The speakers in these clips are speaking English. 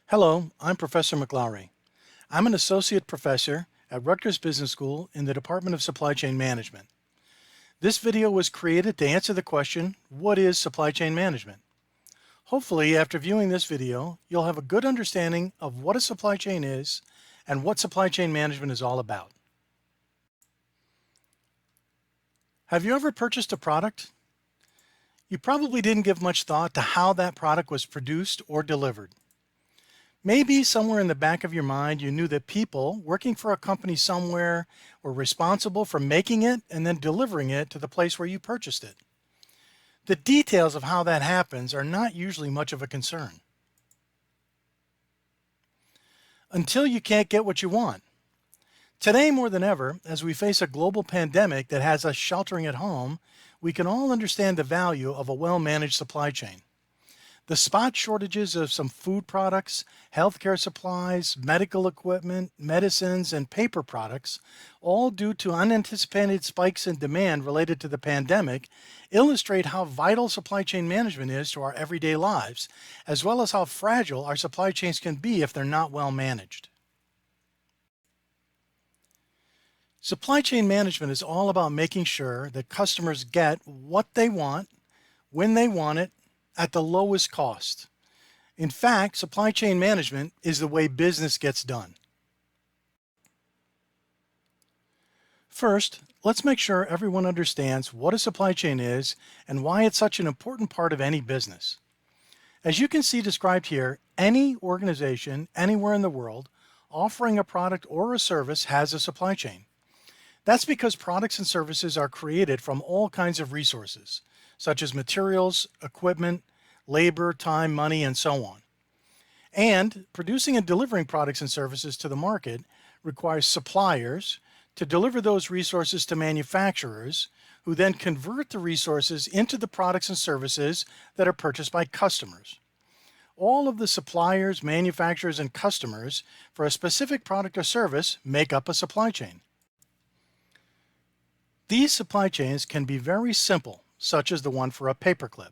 Hello, I'm Professor McLaury. I'm an associate professor at Rutgers Business School in the Department of Supply Chain Management. This video was created to answer the question, what is supply chain management? Hopefully, after viewing this video, you'll have a good understanding of what a supply chain is and what supply chain management is all about. Have you ever purchased a product? You probably didn't give much thought to how that product was produced or delivered. Maybe somewhere in the back of your mind you knew that people working for a company somewhere were responsible for making it and then delivering it to the place where you purchased it. The details of how that happens are not usually much of a concern. Until you can't get what you want. Today more than ever, as we face a global pandemic that has us sheltering at home, we can all understand the value of a well-managed supply chain. The spot shortages of some food products, healthcare supplies, medical equipment, medicines, and paper products, all due to unanticipated spikes in demand related to the pandemic, illustrate how vital supply chain management is to our everyday lives, as well as how fragile our supply chains can be if they're not well managed. Supply chain management is all about making sure that customers get what they want, when they want it, at the lowest cost. In fact, supply chain management is the way business gets done. First, let's make sure everyone understands what a supply chain is and why it's such an important part of any business. As you can see described here, any organization anywhere in the world offering a product or a service has a supply chain. That's because products and services are created from all kinds of resources, such as materials, equipment, labor, time, money, and so on. And producing and delivering products and services to the market requires suppliers to deliver those resources to manufacturers, who then convert the resources into the products and services that are purchased by customers. All of the suppliers, manufacturers, and customers for a specific product or service make up a supply chain. These supply chains can be very simple, such as the one for a paperclip.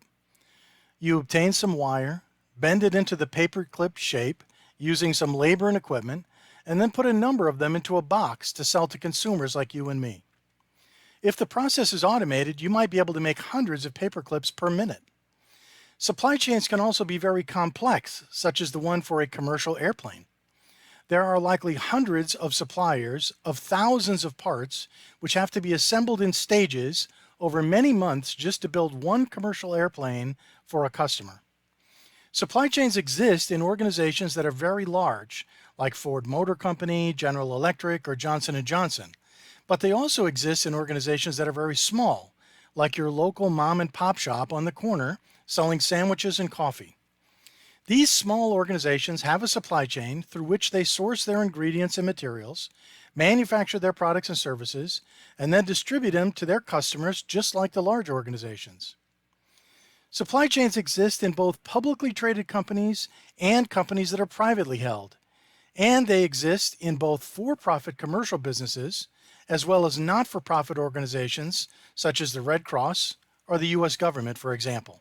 You obtain some wire, bend it into the paperclip shape using some labor and equipment, and then put a number of them into a box to sell to consumers like you and me. If the process is automated, you might be able to make hundreds of paperclips per minute. Supply chains can also be very complex, such as the one for a commercial airplane. There are likely hundreds of suppliers of thousands of parts which have to be assembled in stages over many months just to build one commercial airplane for a customer. Supply chains exist in organizations that are very large, like Ford Motor Company, General Electric, or Johnson & Johnson, but they also exist in organizations that are very small, like your local mom and pop shop on the corner selling sandwiches and coffee. These small organizations have a supply chain through which they source their ingredients and materials, manufacture their products and services, and then distribute them to their customers just like the large organizations. Supply chains exist in both publicly traded companies and companies that are privately held, and they exist in both for-profit commercial businesses as well as not-for-profit organizations such as the Red Cross or the U.S. government, for example.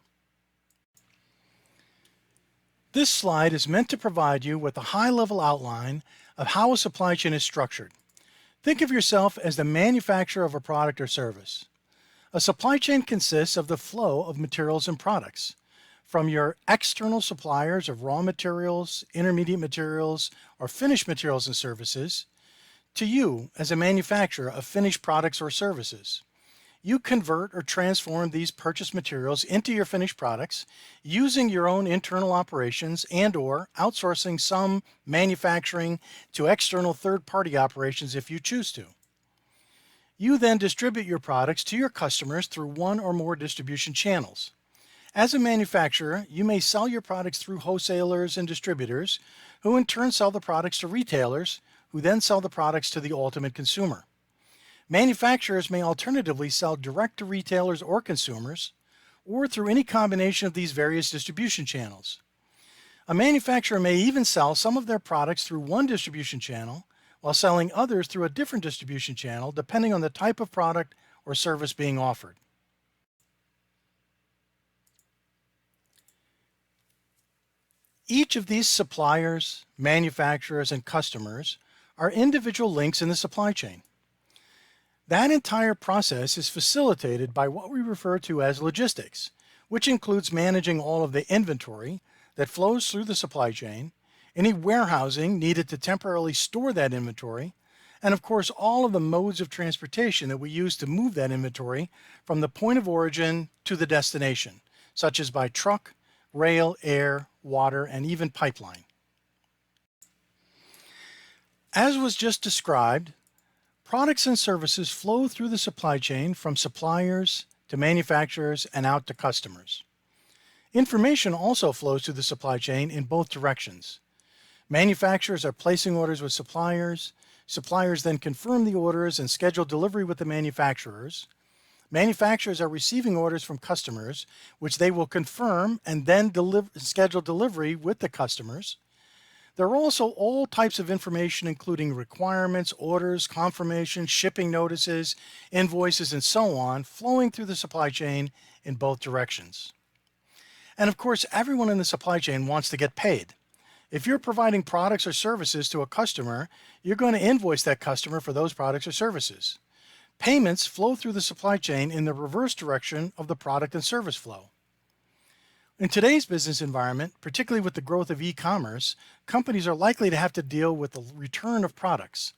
This slide is meant to provide you with a high-level outline of how a supply chain is structured. Think of yourself as the manufacturer of a product or service. A supply chain consists of the flow of materials and products, from your external suppliers of raw materials, intermediate materials, or finished materials and services, to you as a manufacturer of finished products or services. You convert or transform these purchased materials into your finished products using your own internal operations and/or outsourcing some manufacturing to external third-party operations if you choose to. You then distribute your products to your customers through one or more distribution channels. As a manufacturer, you may sell your products through wholesalers and distributors, who in turn sell the products to retailers, who then sell the products to the ultimate consumer. Manufacturers may alternatively sell direct to retailers or consumers, or through any combination of these various distribution channels. A manufacturer may even sell some of their products through one distribution channel, while selling others through a different distribution channel, depending on the type of product or service being offered. Each of these suppliers, manufacturers, and customers are individual links in the supply chain. That entire process is facilitated by what we refer to as logistics, which includes managing all of the inventory that flows through the supply chain, any warehousing needed to temporarily store that inventory, and of course all of the modes of transportation that we use to move that inventory from the point of origin to the destination, such as by truck, rail, air, water, and even pipeline. As was just described, products and services flow through the supply chain from suppliers to manufacturers and out to customers. Information also flows through the supply chain in both directions. Manufacturers are placing orders with suppliers. Suppliers then confirm the orders and schedule delivery with the manufacturers. Manufacturers are receiving orders from customers, which they will confirm and then schedule delivery with the customers. There are also all types of information, including requirements, orders, confirmations, shipping notices, invoices, and so on, flowing through the supply chain in both directions. And of course, everyone in the supply chain wants to get paid. If you're providing products or services to a customer, you're going to invoice that customer for those products or services. Payments flow through the supply chain in the reverse direction of the product and service flow. In today's business environment, particularly with the growth of e-commerce, companies are likely to have to deal with the return of products.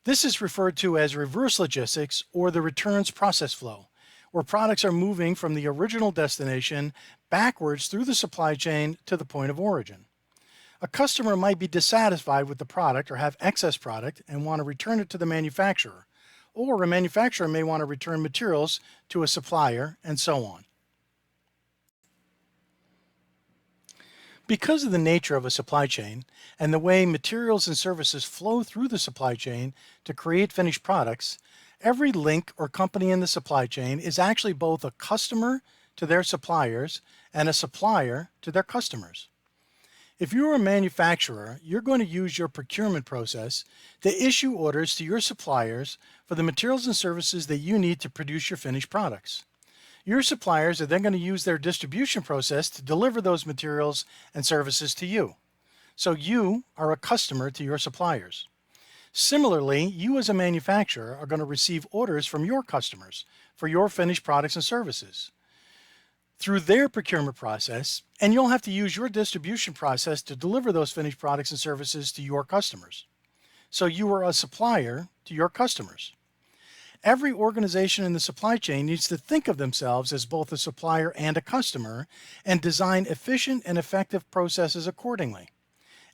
This is referred to as reverse logistics or the returns process flow, where products are moving from the original destination backwards through the supply chain to the point of origin. A customer might be dissatisfied with the product or have excess product and want to return it to the manufacturer, or a manufacturer may want to return materials to a supplier, and so on. Because of the nature of a supply chain and the way materials and services flow through the supply chain to create finished products, every link or company in the supply chain is actually both a customer to their suppliers and a supplier to their customers. If you're a manufacturer, you're going to use your procurement process to issue orders to your suppliers for the materials and services that you need to produce your finished products. Your suppliers are then going to use their distribution process to deliver those materials and services to you. So you are a customer to your suppliers. Similarly, you as a manufacturer are going to receive orders from your customers for your finished products and services through their procurement process, and you'll have to use your distribution process to deliver those finished products and services to your customers. So you are a supplier to your customers. Every organization in the supply chain needs to think of themselves as both a supplier and a customer and design efficient and effective processes accordingly.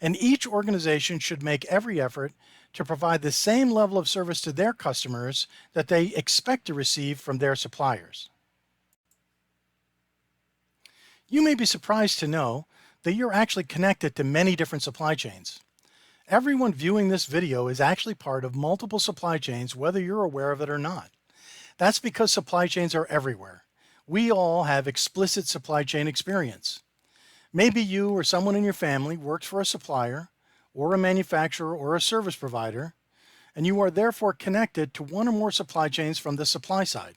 And each organization should make every effort to provide the same level of service to their customers that they expect to receive from their suppliers. You may be surprised to know that you're actually connected to many different supply chains. Everyone viewing this video is actually part of multiple supply chains, whether you're aware of it or not. That's because supply chains are everywhere. We all have explicit supply chain experience. Maybe you or someone in your family works for a supplier or a manufacturer or a service provider, and you are therefore connected to one or more supply chains from the supply side.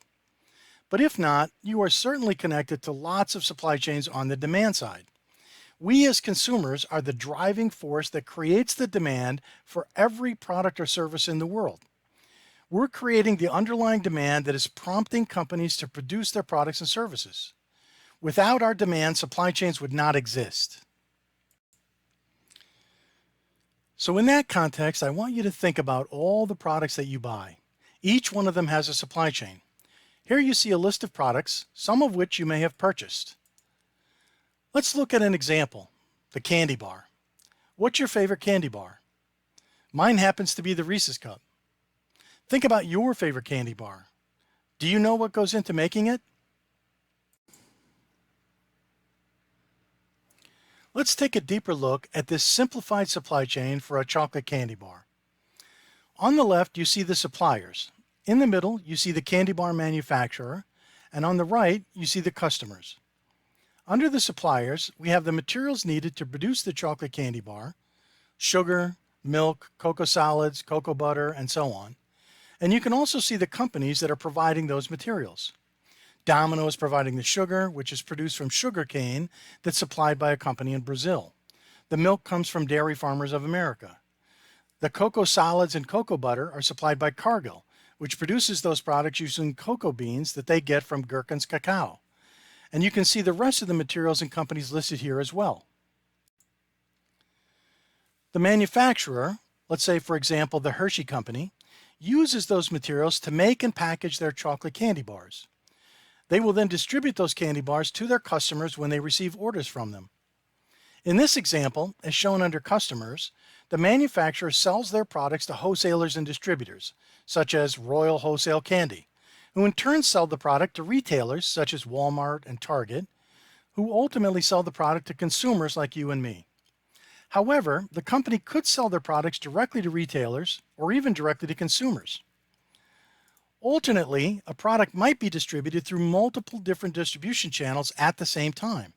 But if not, you are certainly connected to lots of supply chains on the demand side. We as consumers are the driving force that creates the demand for every product or service in the world. We're creating the underlying demand that is prompting companies to produce their products and services. Without our demand, supply chains would not exist. So in that context, I want you to think about all the products that you buy. Each one of them has a supply chain. Here you see a list of products, some of which you may have purchased. Let's look at an example, the candy bar. What's your favorite candy bar? Mine happens to be the Reese's Cup. Think about your favorite candy bar. Do you know what goes into making it? Let's take a deeper look at this simplified supply chain for a chocolate candy bar. On the left, you see the suppliers. In the middle, you see the candy bar manufacturer, and on the right, you see the customers. Under the suppliers, we have the materials needed to produce the chocolate candy bar, sugar, milk, cocoa solids, cocoa butter, and so on. And you can also see the companies that are providing those materials. Domino is providing the sugar, which is produced from sugarcane that's supplied by a company in Brazil. The milk comes from Dairy Farmers of America. The cocoa solids and cocoa butter are supplied by Cargill, which produces those products using cocoa beans that they get from Gherkin's cacao. And you can see the rest of the materials and companies listed here as well. The manufacturer, let's say for example the Hershey Company, uses those materials to make and package their chocolate candy bars. They will then distribute those candy bars to their customers when they receive orders from them. In this example, as shown under customers, the manufacturer sells their products to wholesalers and distributors, such as Royal Wholesale Candy, who in turn sell the product to retailers such as Walmart and Target, who ultimately sell the product to consumers like you and me. However, the company could sell their products directly to retailers or even directly to consumers. Alternately, a product might be distributed through multiple different distribution channels at the same time.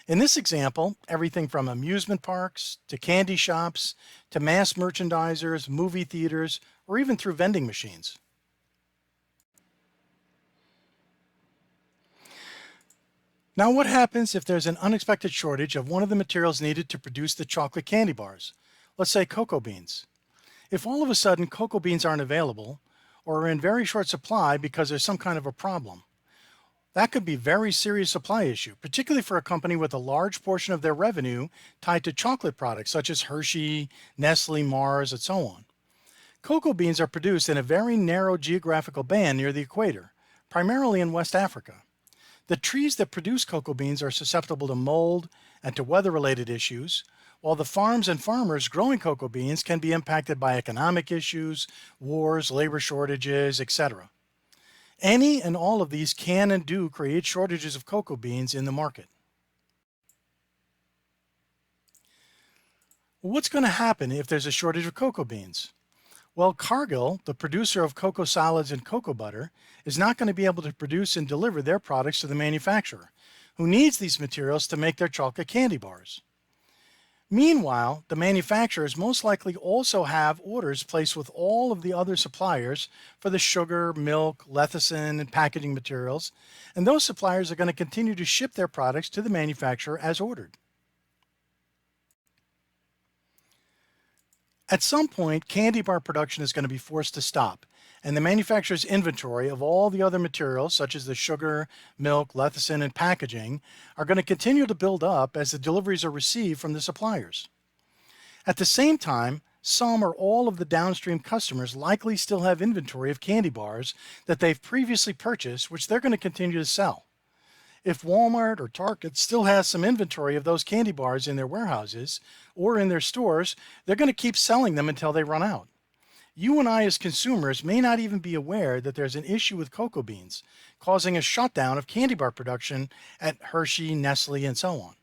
In this example, everything from amusement parks to candy shops to mass merchandisers, movie theaters, or even through vending machines. Now, what happens if there's an unexpected shortage of one of the materials needed to produce the chocolate candy bars? Let's say cocoa beans. If all of a sudden cocoa beans aren't available or are in very short supply because there's some kind of a problem, that could be a very serious supply issue, particularly for a company with a large portion of their revenue tied to chocolate products such as Hershey, Nestle, Mars, and so on. Cocoa beans are produced in a very narrow geographical band near the equator, primarily in West Africa. The trees that produce cocoa beans are susceptible to mold and to weather-related issues, while the farms and farmers growing cocoa beans can be impacted by economic issues, wars, labor shortages, etc. Any and all of these can and do create shortages of cocoa beans in the market. What's going to happen if there's a shortage of cocoa beans? Well, Cargill, the producer of cocoa solids and cocoa butter, is not going to be able to produce and deliver their products to the manufacturer, who needs these materials to make their chocolate candy bars. Meanwhile, the manufacturers most likely also have orders placed with all of the other suppliers for the sugar, milk, lecithin, and packaging materials, and those suppliers are going to continue to ship their products to the manufacturer as ordered. At some point, candy bar production is going to be forced to stop, and the manufacturer's inventory of all the other materials, such as the sugar, milk, lecithin, and packaging, are going to continue to build up as the deliveries are received from the suppliers. At the same time, some or all of the downstream customers likely still have inventory of candy bars that they've previously purchased, which they're going to continue to sell. If Walmart or Target still has some inventory of those candy bars in their warehouses or in their stores, they're going to keep selling them until they run out. You and I as consumers may not even be aware that there's an issue with cocoa beans, causing a shutdown of candy bar production at Hershey, Nestle, and so on.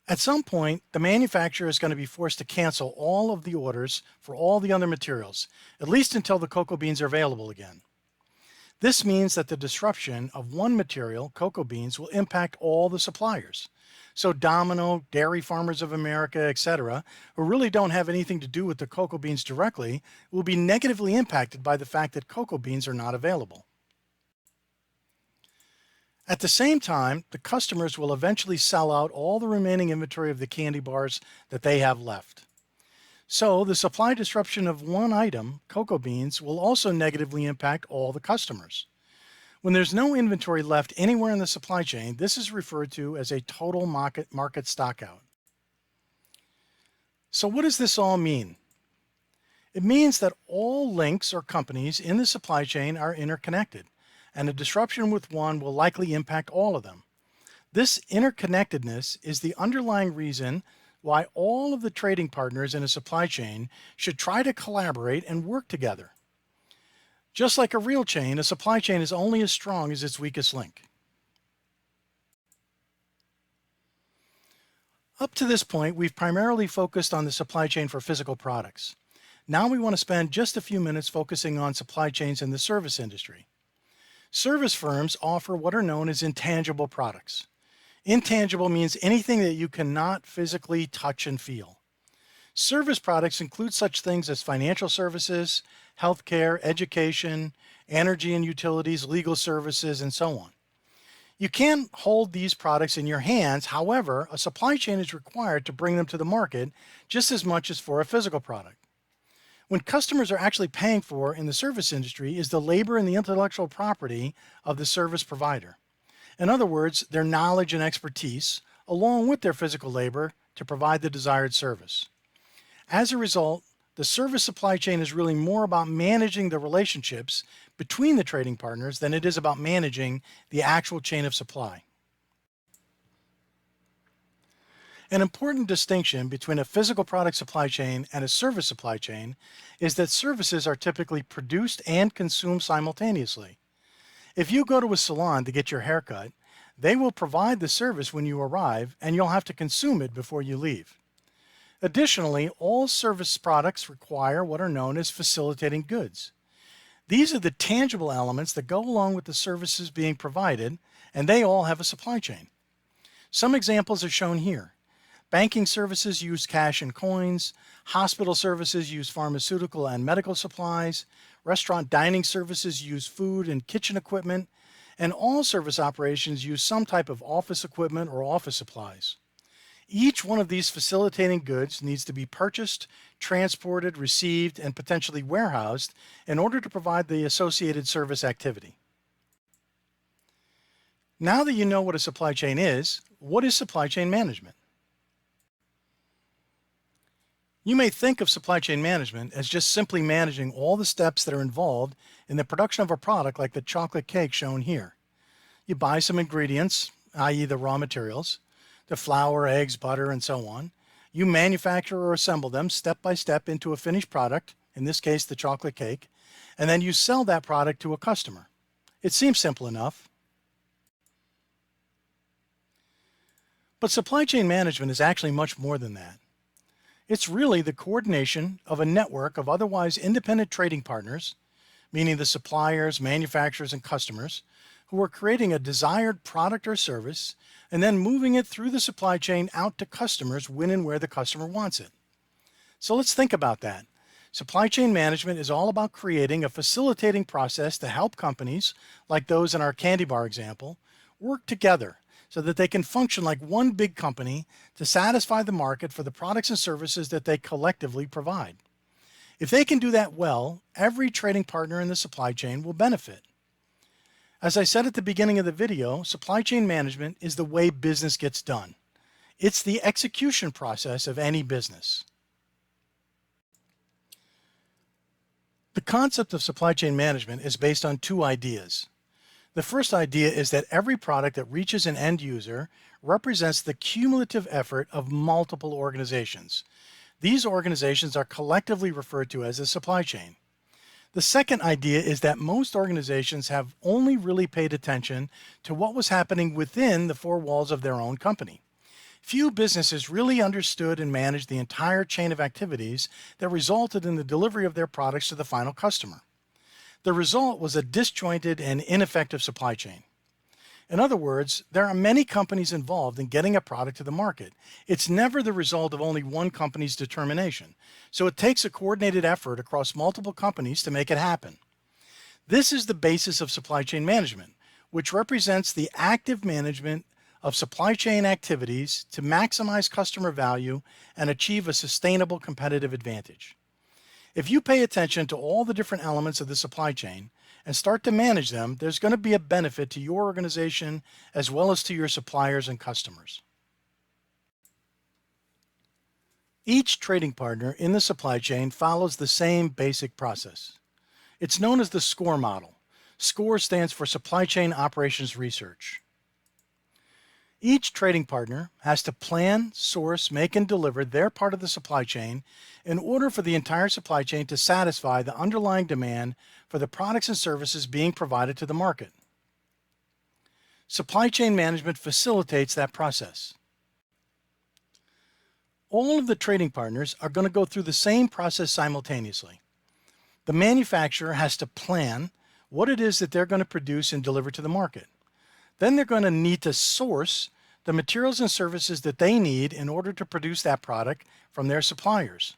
At some point, the manufacturer is going to be forced to cancel all of the orders for all the other materials, at least until the cocoa beans are available again. This means that the disruption of one material, cocoa beans, will impact all the suppliers. So Domino, Dairy Farmers of America, etc., who really don't have anything to do with the cocoa beans directly, will be negatively impacted by the fact that cocoa beans are not available. At the same time, the customers will eventually sell out all the remaining inventory of the candy bars that they have left. So the supply disruption of one item, cocoa beans, will also negatively impact all the customers. When there's no inventory left anywhere in the supply chain, this is referred to as a total market stockout. So what does this all mean? It means that all links or companies in the supply chain are interconnected, and a disruption with one will likely impact all of them. This interconnectedness is the underlying reason why all of the trading partners in a supply chain should try to collaborate and work together. Just like a real chain, a supply chain is only as strong as its weakest link. Up to this point, we've primarily focused on the supply chain for physical products. Now we want to spend just a few minutes focusing on supply chains in the service industry. Service firms offer what are known as intangible products. Intangible means anything that you cannot physically touch and feel. Service products include such things as financial services, healthcare, education, energy and utilities, legal services, and so on. You can hold these products in your hands. However, a supply chain is required to bring them to the market just as much as for a physical product. When customers are actually paying for in the service industry is the labor and the intellectual property of the service provider. In other words, their knowledge and expertise, along with their physical labor to provide the desired service. As a result, the service supply chain is really more about managing the relationships between the trading partners than it is about managing the actual chain of supply. An important distinction between a physical product supply chain and a service supply chain is that services are typically produced and consumed simultaneously. If you go to a salon to get your hair cut, they will provide the service when you arrive, and you'll have to consume it before you leave. Additionally, all service products require what are known as facilitating goods. These are the tangible elements that go along with the services being provided, and they all have a supply chain. Some examples are shown here. Banking services use cash and coins. Hospital services use pharmaceutical and medical supplies. Restaurant dining services use food and kitchen equipment. And all service operations use some type of office equipment or office supplies. Each one of these facilitating goods needs to be purchased, transported, received, and potentially warehoused in order to provide the associated service activity. Now that you know what a supply chain is, what is supply chain management? You may think of supply chain management as just simply managing all the steps that are involved in the production of a product like the chocolate cake shown here. You buy some ingredients, i.e. the raw materials, the flour, eggs, butter, and so on. You manufacture or assemble them step by step into a finished product, in this case the chocolate cake, and then you sell that product to a customer. It seems simple enough. But supply chain management is actually much more than that. It's really the coordination of a network of otherwise independent trading partners, meaning the suppliers, manufacturers, and customers, who are creating a desired product or service and then moving it through the supply chain out to customers when and where the customer wants it. So let's think about that. Supply chain management is all about creating a facilitating process to help companies, like those in our candy bar example, work together so that they can function like one big company to satisfy the market for the products and services that they collectively provide. If they can do that well, every trading partner in the supply chain will benefit. As I said at the beginning of the video, supply chain management is the way business gets done. It's the execution process of any business. The concept of supply chain management is based on two ideas. The first idea is that every product that reaches an end user represents the cumulative effort of multiple organizations. These organizations are collectively referred to as a supply chain. The second idea is that most organizations have only really paid attention to what was happening within the four walls of their own company. Few businesses really understood and managed the entire chain of activities that resulted in the delivery of their products to the final customer. The result was a disjointed and ineffective supply chain. In other words, there are many companies involved in getting a product to the market. It's never the result of only one company's determination, so it takes a coordinated effort across multiple companies to make it happen. This is the basis of supply chain management, which represents the active management of supply chain activities to maximize customer value and achieve a sustainable competitive advantage. If you pay attention to all the different elements of the supply chain and start to manage them, there's going to be a benefit to your organization as well as to your suppliers and customers. Each trading partner in the supply chain follows the same basic process. It's known as the SCOR model. SCOR stands for Supply Chain Operations Research. Each trading partner has to plan, source, make, and deliver their part of the supply chain in order for the entire supply chain to satisfy the underlying demand for the products and services being provided to the market. Supply chain management facilitates that process. All of the trading partners are going to go through the same process simultaneously. The manufacturer has to plan what it is that they're going to produce and deliver to the market. Then they're going to need to source the materials and services that they need in order to produce that product from their suppliers.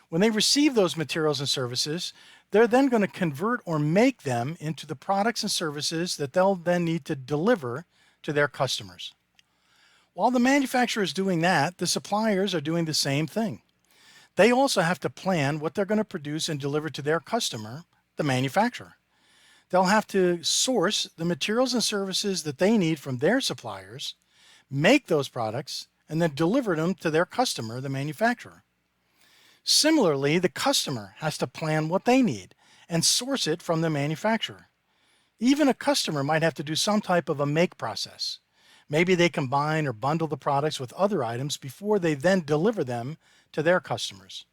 When they receive those materials and services, they're then going to convert or make them into the products and services that they'll then need to deliver to their customers. While the manufacturer is doing that, the suppliers are doing the same thing. They also have to plan what they're going to produce and deliver to their customer, the manufacturer. They'll have to source the materials and services that they need from their suppliers, make those products, and then deliver them to their customer, the manufacturer. Similarly, the customer has to plan what they need and source it from the manufacturer. Even a customer might have to do some type of a make process. Maybe they combine or bundle the products with other items before they then deliver them to their customers.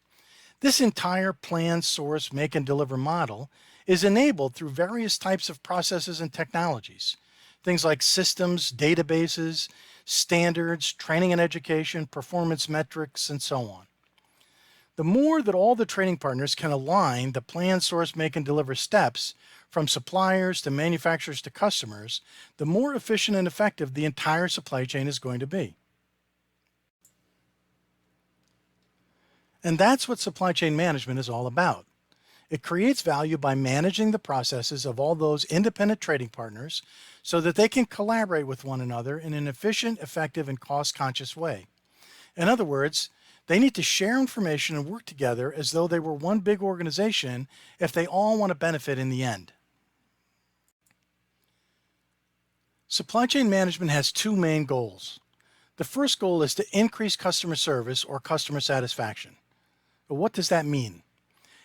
This entire plan, source, make, and deliver model is enabled through various types of processes and technologies. Things like systems, databases, standards, training and education, performance metrics, and so on. The more that all the trading partners can align the plan, source, make, and deliver steps from suppliers to manufacturers to customers, the more efficient and effective the entire supply chain is going to be. And that's what supply chain management is all about. It creates value by managing the processes of all those independent trading partners so that they can collaborate with one another in an efficient, effective, and cost-conscious way. In other words, they need to share information and work together as though they were one big organization if they all want to benefit in the end. Supply chain management has two main goals. The first goal is to increase customer service or customer satisfaction. But what does that mean?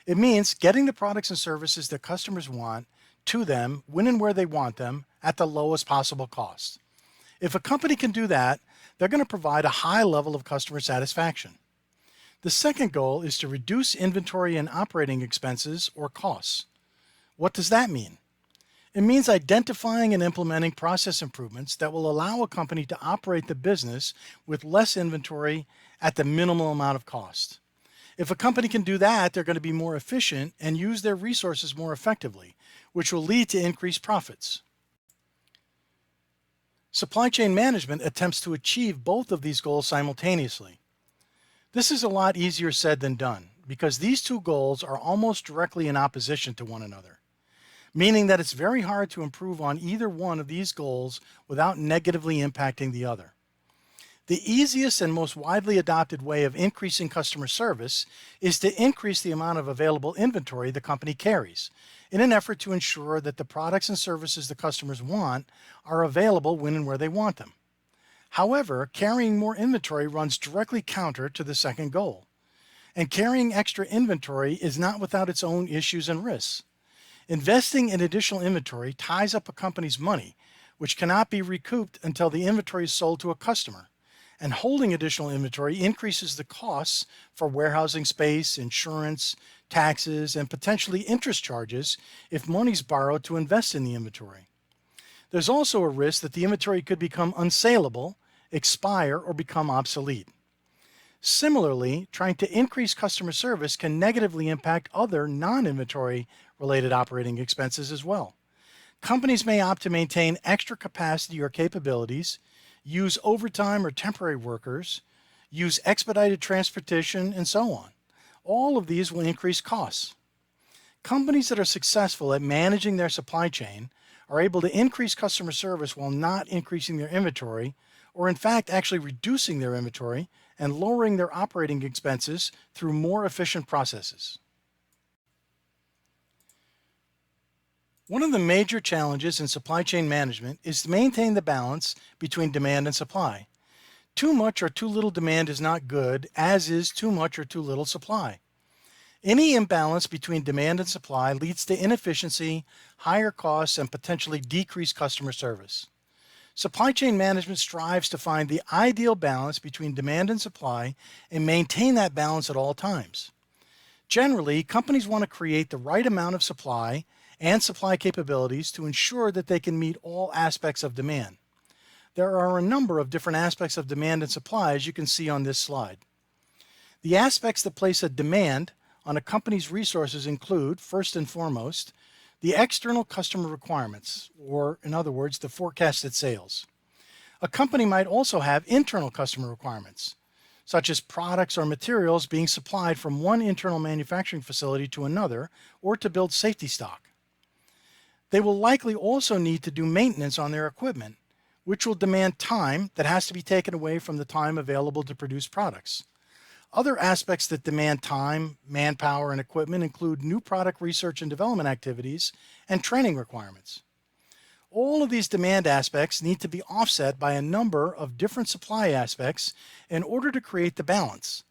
It means getting the products and services that customers want to them when and where they want them at the lowest possible cost. If a company can do that, they're going to provide a high level of customer satisfaction. The second goal is to reduce inventory and operating expenses or costs. What does that mean? It means identifying and implementing process improvements that will allow a company to operate the business with less inventory at the minimal amount of cost. If a company can do that, they're going to be more efficient and use their resources more effectively, which will lead to increased profits. Supply chain management attempts to achieve both of these goals simultaneously. This is a lot easier said than done because these two goals are almost directly in opposition to one another, meaning that it's very hard to improve on either one of these goals without negatively impacting the other. The easiest and most widely adopted way of increasing customer service is to increase the amount of available inventory the company carries in an effort to ensure that the products and services the customers want are available when and where they want them. However, carrying more inventory runs directly counter to the second goal. And carrying extra inventory is not without its own issues and risks. Investing in additional inventory ties up a company's money, which cannot be recouped until the inventory is sold to a customer. And holding additional inventory increases the costs for warehousing space, insurance, taxes, and potentially interest charges if money's borrowed to invest in the inventory. There's also a risk that the inventory could become unsaleable, expire, or become obsolete. Similarly, trying to increase customer service can negatively impact other non-inventory related operating expenses as well. Companies may opt to maintain extra capacity or capabilities, use overtime or temporary workers, use expedited transportation, and so on. All of these will increase costs. Companies that are successful at managing their supply chain are able to increase customer service while not increasing their inventory, or in fact actually reducing their inventory and lowering their operating expenses through more efficient processes. One of the major challenges in supply chain management is to maintain the balance between demand and supply. Too much or too little demand is not good, as is too much or too little supply. Any imbalance between demand and supply leads to inefficiency, higher costs, and potentially decreased customer service. Supply chain management strives to find the ideal balance between demand and supply and maintain that balance at all times. Generally, companies want to create the right amount of supply and supply capabilities to ensure that they can meet all aspects of demand. There are a number of different aspects of demand and supply, as you can see on this slide. The aspects that place a demand on a company's resources include, first and foremost, the external customer requirements, or in other words, the forecasted sales. A company might also have internal customer requirements, such as products or materials being supplied from one internal manufacturing facility to another, or to build safety stock. They will likely also need to do maintenance on their equipment, which will demand time that has to be taken away from the time available to produce products. Other aspects that demand time, manpower, and equipment include new product research and development activities and training requirements. All of these demand aspects need to be offset by a number of different supply aspects in order to create the balance.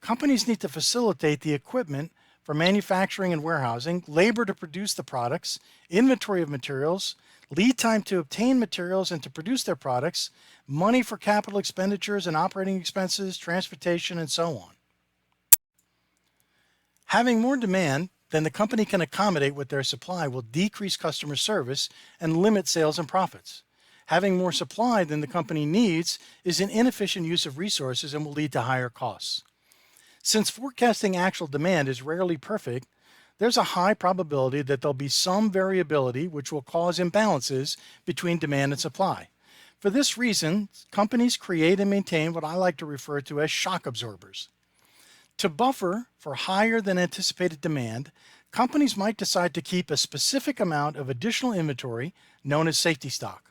Companies need to facilitate the equipment for manufacturing and warehousing, labor to produce the products, inventory of materials, lead time to obtain materials and to produce their products, money for capital expenditures and operating expenses, transportation, and so on. Having more demand than the company can accommodate with their supply will decrease customer service and limit sales and profits. Having more supply than the company needs is an inefficient use of resources and will lead to higher costs. Since forecasting actual demand is rarely perfect, there's a high probability that there'll be some variability which will cause imbalances between demand and supply. For this reason, companies create and maintain what I like to refer to as shock absorbers. To buffer for higher than anticipated demand, companies might decide to keep a specific amount of additional inventory known as safety stock.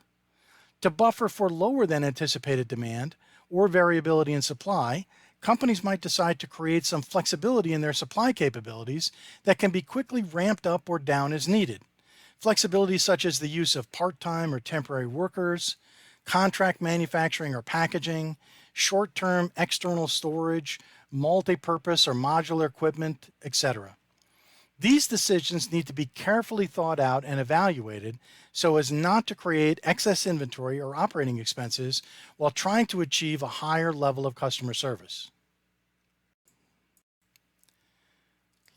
To buffer for lower than anticipated demand or variability in supply, companies might decide to create some flexibility in their supply capabilities that can be quickly ramped up or down as needed. Flexibility such as the use of part-time or temporary workers, contract manufacturing or packaging, short-term external storage, multi-purpose or modular equipment, etc. These decisions need to be carefully thought out and evaluated so as not to create excess inventory or operating expenses while trying to achieve a higher level of customer service.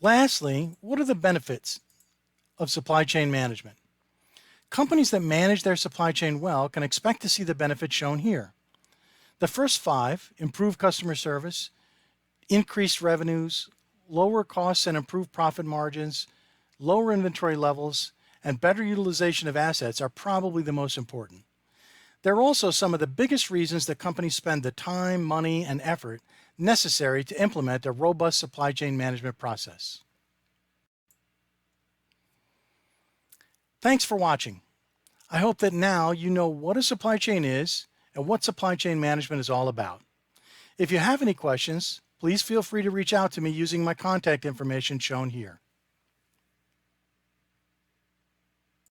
Lastly, what are the benefits of supply chain management? Companies that manage their supply chain well can expect to see the benefits shown here. The first 5, improved customer service, increased revenues, lower costs and improved profit margins, lower inventory levels, and better utilization of assets are probably the most important. They're also some of the biggest reasons that companies spend the time, money, and effort necessary to implement a robust supply chain management process. Thanks for watching. I hope that now you know what a supply chain is and what supply chain management is all about. If you have any questions, please feel free to reach out to me using my contact information shown here.